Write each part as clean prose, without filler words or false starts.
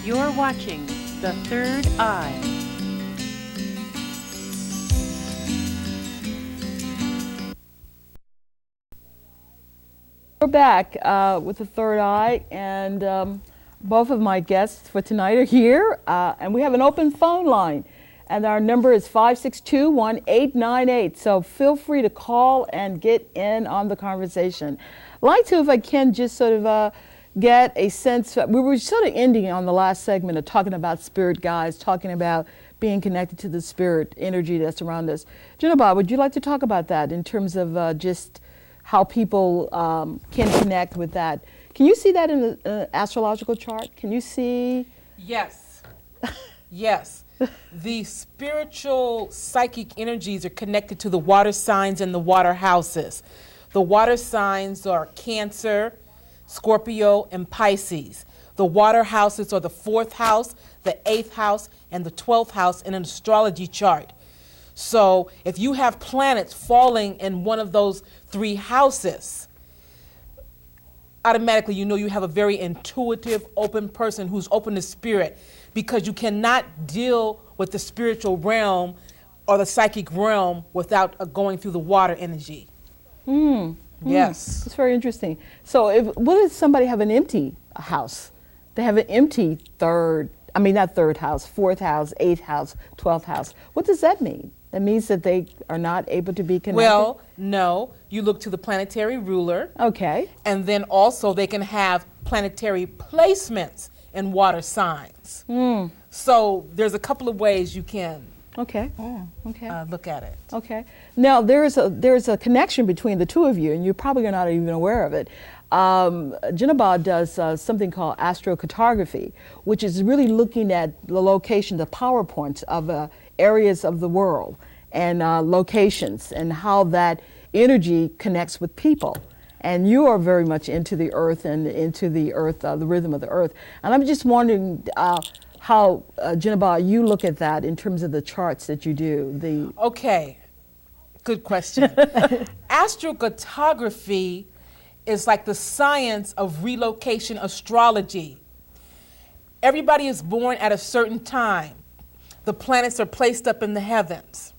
You're watching The Third Eye. We're back with The Third Eye, and both of my guests for tonight are here, and we have an open phone line, and our number is 562-1898, so feel free to call and get in on the conversation. I'd like to, if I can, just sort of get a sense. We were sort of ending on the last segment of talking about spirit guides, talking about being connected to the spirit energy that's around us. Jennifer, would you like to talk about that in terms of just how people can connect with that? Can you see that in the astrological chart? Can you see? Yes. Yes. The spiritual psychic energies are connected to the water signs and the water houses. The water signs are Cancer, Scorpio, and Pisces. The water houses are the 4th house, the 8th house, and the 12th house in an astrology chart. So if you have planets falling in one of those 3 houses, automatically you know you have a very intuitive, open person who's open to spirit, because you cannot deal with the spiritual realm or the psychic realm without going through the water energy. Yes. It's very interesting. So what if somebody have an empty house? They have an empty not third house, 4th house, 8th house, 12th house. What does that mean? That means that they are not able to be connected? Well, no. You look to the planetary ruler. Okay. And then also they can have planetary placements in water signs. So there's a couple of ways you can look at it. Okay. Now there's a connection between the two of you, and you're probably not even aware of it. Jinabad does something called astrocartography, which is really looking at the location, the power points of areas of the world and locations, and how that energy connects with people. And you are very much into the earth and into the earth, the rhythm of the earth. And I'm just wondering how, Jinabad, you look at that in terms of the charts that you do. Okay, good question. Astrocartography is like the science of relocation astrology. Everybody is born at a certain time. The planets are placed up in the heavens.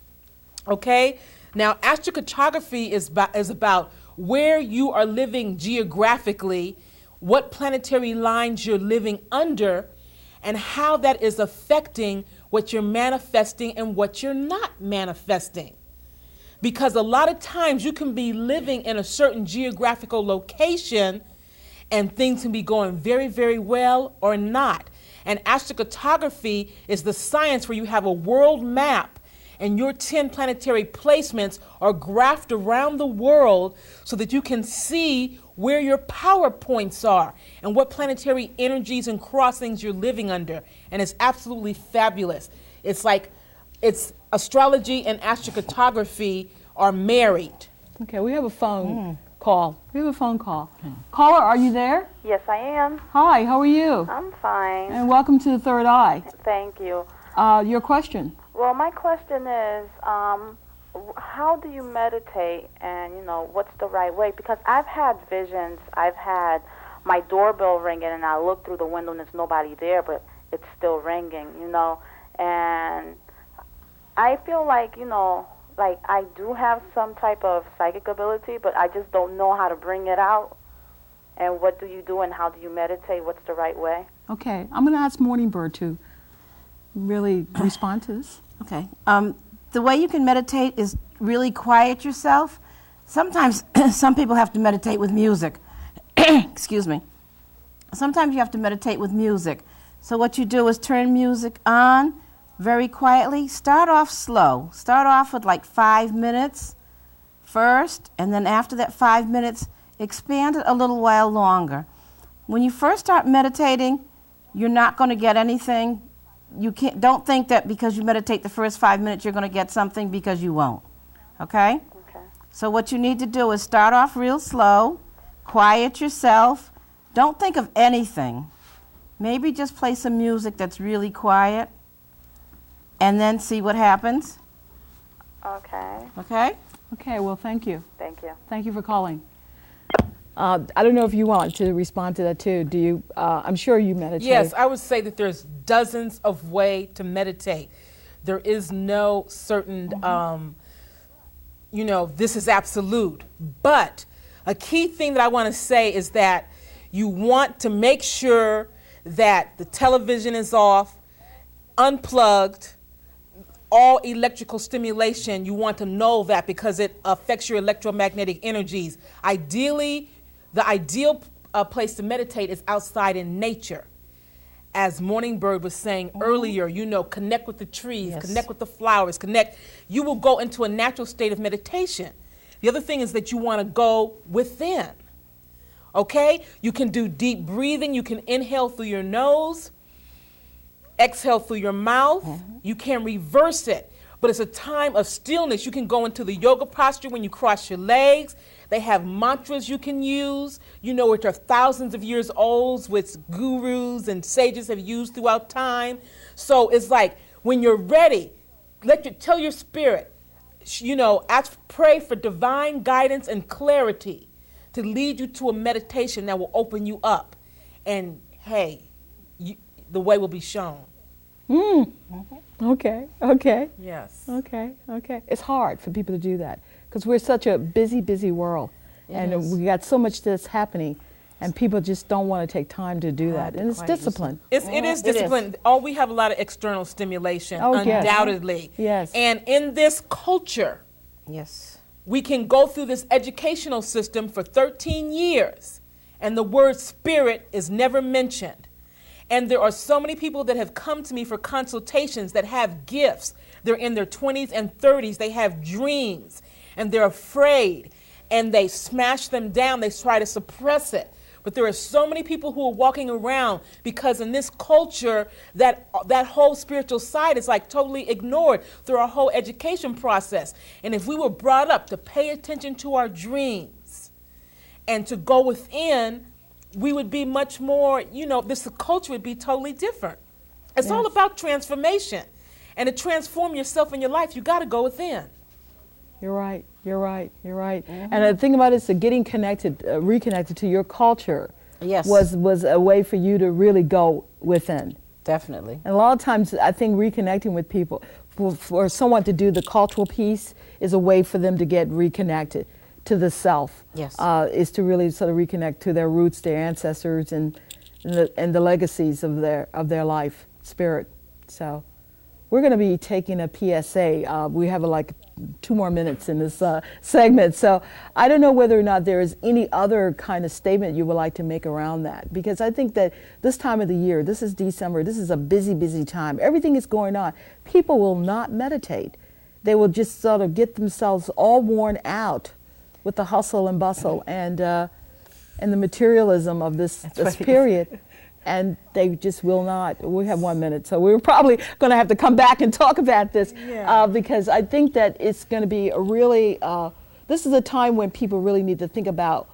Okay? Now, astrocartography is about where you are living geographically, what planetary lines you're living under, and how that is affecting what you're manifesting and what you're not manifesting. Because a lot of times you can be living in a certain geographical location and things can be going very, very well or not. And astrocartography is the science where you have a world map and your 10 planetary placements are graphed around the world so that you can see where your power points are and what planetary energies and crossings you're living under. And it's absolutely fabulous. It's astrology and astrocartography are married. Okay, we have a phone call. Caller, are you there? Yes, I am. Hi, how are you? I'm fine. And welcome to The Third Eye. Thank you. Your question? Well, my question is, how do you meditate, and, what's the right way? Because I've had visions. I've had my doorbell ringing, and I look through the window, and there's nobody there, but it's still ringing, And I feel like, like I do have some type of psychic ability, but I just don't know how to bring it out. And what do you do, and how do you meditate? What's the right way? Okay, I'm going to ask Morning Bird to really respond to this. Okay. The way you can meditate is really quiet yourself. Sometimes some people have to meditate with music. Excuse me. Sometimes you have to meditate with music. So what you do is turn music on very quietly. Start off slow. Start off with like 5 minutes first, and then after that 5 minutes, expand it a little while longer. When you first start meditating, you're not going to get anything. Don't think that because you meditate the first 5 minutes you're going to get something, because you won't. Okay? Okay. So what you need to do is start off real slow, quiet yourself. Don't think of anything. Maybe just play some music that's really quiet, and then see what happens. Okay. Okay? Okay, well, thank you. Thank you. Thank you for calling. I don't know if you want to respond to that too. Do you? I'm sure you meditate. Yes, I would say that there's dozens of ways to meditate. There is no certain, this is absolute. But a key thing that I want to say is that you want to make sure that the television is off, unplugged, all electrical stimulation. You want to know that because it affects your electromagnetic energies. Ideally, the ideal place to meditate is outside in nature. As Morning Bird was saying earlier, connect with the trees, connect with the flowers, you will go into a natural state of meditation. The other thing is that you want to go within, okay? You can do deep breathing. You can inhale through your nose, exhale through your mouth. You can reverse it, but it's a time of stillness. You can go into the yoga posture when you cross your legs. They have mantras you can use, which are thousands of years old, which gurus and sages have used throughout time. So it's like when you're ready, tell your spirit, pray for divine guidance and clarity to lead you to a meditation that will open you up. And hey, the way will be shown. Okay. Yes. Okay. It's hard for people to do that because we're such a busy world, and we got so much that's happening, and people just don't want to take time to do that. And it's discipline. It is discipline. We have a lot of external stimulation, yes. undoubtedly. Yes. And in this culture, we can go through this educational system for 13 years, and the word spirit is never mentioned. And there are so many people that have come to me for consultations that have gifts. They're in their 20s and 30s. They have dreams, and they're afraid, and they smash them down. They try to suppress it. But there are so many people who are walking around because in this culture, that whole spiritual side is like totally ignored through our whole education process. And if we were brought up to pay attention to our dreams and to go within, we would be much more, this culture would be totally different. It's all about transformation. And to transform yourself in your life, you got to go within. You're right. And the thing about it is that getting connected, reconnected to your culture was a way for you to really go within. Definitely. And a lot of times I think reconnecting with people, for someone to do the cultural piece is a way for them to get reconnected to the self. Yes. Is to really sort of reconnect to their roots, their ancestors, and the legacies of their life, spirit. So we're going to be taking a PSA. We have like 2 more minutes in this segment. So I don't know whether or not there is any other kind of statement you would like to make around that, because I think that this time of the year, this is December, this is a busy time. Everything is going on. People will not meditate. They will just sort of get themselves all worn out with the hustle and bustle and the materialism of this period. And they just will not. We have 1 minute, so we're probably going to have to come back and talk about this because I think that it's going to be a really, this is a time when people really need to think about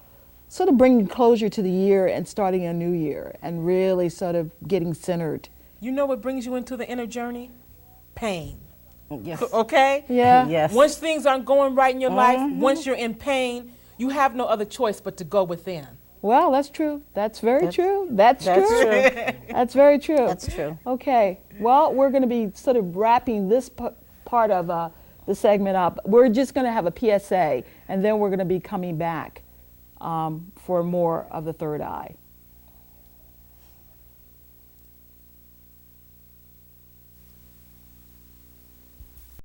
sort of bringing closure to the year and starting a new year and really sort of getting centered. You know what brings you into the inner journey? Pain. Yes. Okay? Yeah. Yes. Once things aren't going right in your life, once you're in pain, you have no other choice but to go within. Well, that's true. That's very true. That's true. That's very true. That's true. Okay. Well, we're going to be sort of wrapping this part of the segment up. We're just going to have a PSA, and then we're going to be coming back for more of The Third Eye.